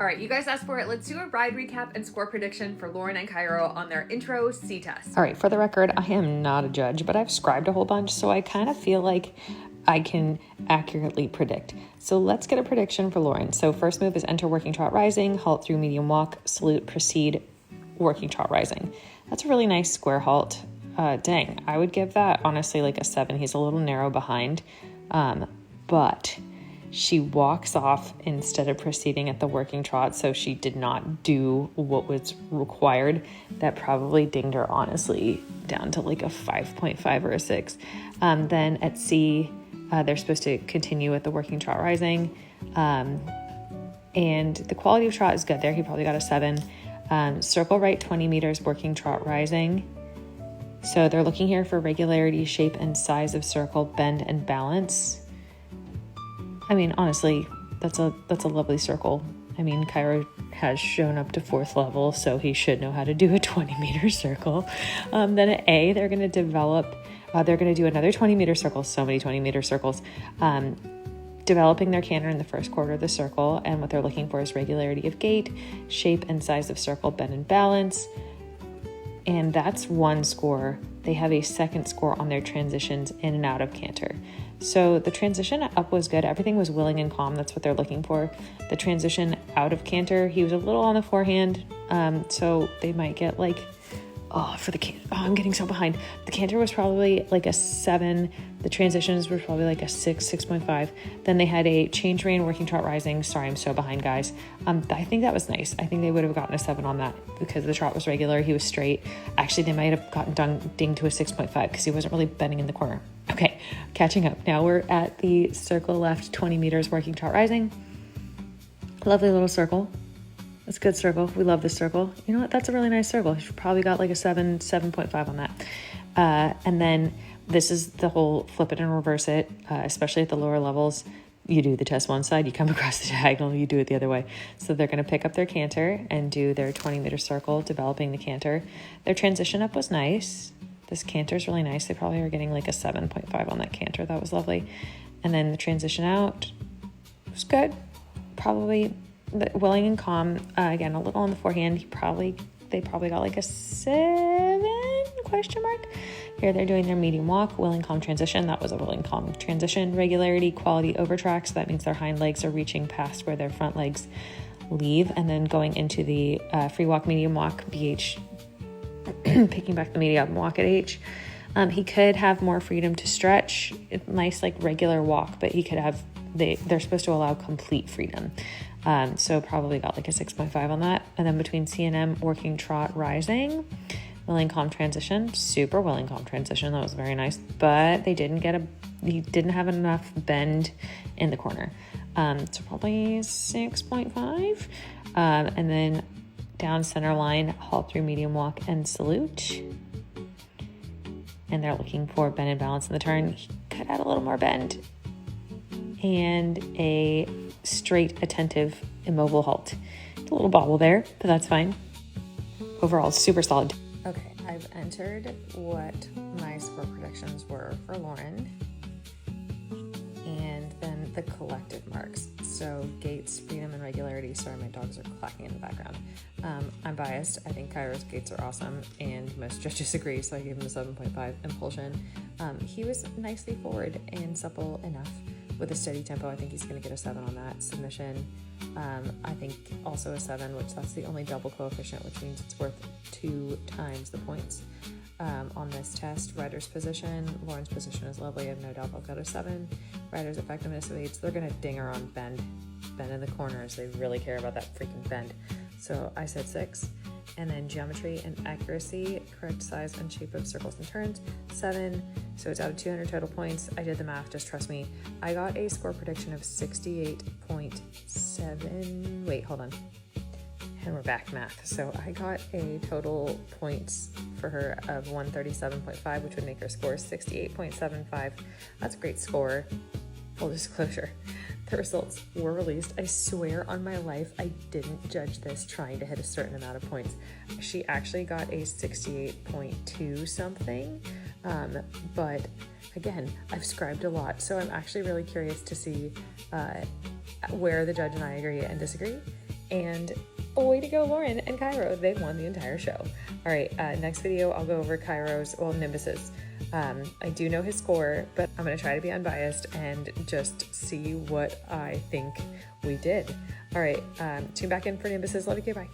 All right, you guys asked for it. Let's do a ride recap and score prediction for Lauren and Cairo on their intro C test. All right, for the record, I am not a judge, but I've scribed a whole bunch, so I kind of feel like I can accurately predict. So let's get a prediction for Lauren. So first move is enter working trot rising, halt through medium walk, salute, proceed, working trot rising. That's a really nice square halt. Dang, I would give that honestly like a 7. He's a little narrow behind, but she walks off instead of proceeding at the working trot, so she did not do what was required. That probably dinged her, honestly, down to like a 5.5 or a 6. Then at C, they're supposed to continue with the working trot rising, and the quality of trot is good there. He probably got a 7. Circle right 20 meters, working trot rising. So they're looking here for regularity, shape, and size of circle, bend, and balance. I mean, honestly, that's a lovely circle. I mean, Cairo has shown up to 4th level, so he should know how to do a 20-meter circle. Then at A, they're going to develop, they're going to do another 20-meter circle, so many 20-meter circles, developing their canter in the first quarter of the circle, and what they're looking for is regularity of gait, shape and size of circle, bend and balance. And that's 1 score. They have a 2nd score on their transitions in and out of canter. So the transition up was good. Everything was willing and calm. That's what they're looking for. The transition out of canter, he was a little on the forehand. So they might get like, I'm getting so behind. The canter was probably like a 7. The transitions were probably like a 6, 6.5. Then they had a change rein, working trot rising. Sorry, I'm so behind, guys. I think that was nice. I think they would have gotten a 7 on that because the trot was regular. He was straight. Actually, they might have gotten dinged to a 6.5 because he wasn't really bending in the corner. Okay, catching up. Now we're at the circle left, 20 meters, working trot rising. Lovely little circle. It's a good circle. We love this circle. You know what? That's a really nice circle. She probably got like a 7, 7.5 on that. And then this is the whole flip it and reverse it, especially at the lower levels. You do the test one side, you come across the diagonal, you do it the other way. So they're going to pick up their canter and do their 20-meter circle, developing the canter. Their transition up was nice. This canter is really nice. They probably are getting like a 7.5 on that canter. That was lovely. And then the transition out was good. Probably willing and calm. Again, a little on the forehand. They probably got like a 7 ? Here they're doing their medium walk, willing calm transition. That was a willing calm transition. Regularity, quality over track. So that means their hind legs are reaching past where their front legs leave, and then going into the free walk, medium walk, BH, picking back the medium walk at H. He could have more freedom to stretch. Nice like regular walk, but he could have. They're supposed to allow complete freedom. So probably got like a 6.5 on that. And then between C and M, working trot rising, willing calm transition, super willing calm transition. That was very nice, but he didn't have enough bend in the corner. So probably 6.5. And then down center line, halt through medium walk and salute. And they're looking for bend and balance in the turn. He could add a little more bend. And a straight, attentive, immobile halt. A little bobble there, but that's fine. Overall, super solid. Okay, I've entered what my score predictions were for Lauren. And then the collective marks. So gaits, freedom, and regularity. Sorry, my dogs are clacking in the background. I'm biased. I think Cairo's gaits are awesome, and most judges agree, so I gave him a 7.5. Impulsion. He was nicely forward and supple enough. With a steady tempo, I think he's going to get a 7 on that. Submission, I think also a 7, which that's the only double coefficient, which means it's worth 2 times the points on this test. Rider's position, Lauren's position is lovely. I have no doubt they'll get a 7. Rider's effectiveness of 8, so they're going to ding her on bend in the corners. They really care about that freaking bend. So I said 6. And then geometry and accuracy, correct size and shape of circles and turns, 7. So it's out of 200 total points. I did the math, just trust me. I got a score prediction of 68.7. Wait, hold on. And we're back math. So I got a total points for her of 137.5, which would make her score 68.75. That's a great score. Full disclosure. The results were released. I swear on my life, I didn't judge this trying to hit a certain amount of points. She actually got a 68.2 something, but again, I've scribed a lot, so I'm actually really curious to see where the judge and I agree and disagree, And way to go, Lauren and Cairo. They won the entire show. All right, next video, I'll go over Cairo's, well, Nimbus's. I do know his score, but I'm going to try to be unbiased and just see what I think we did. All right, tune back in for Nimbus's. Love you, bye.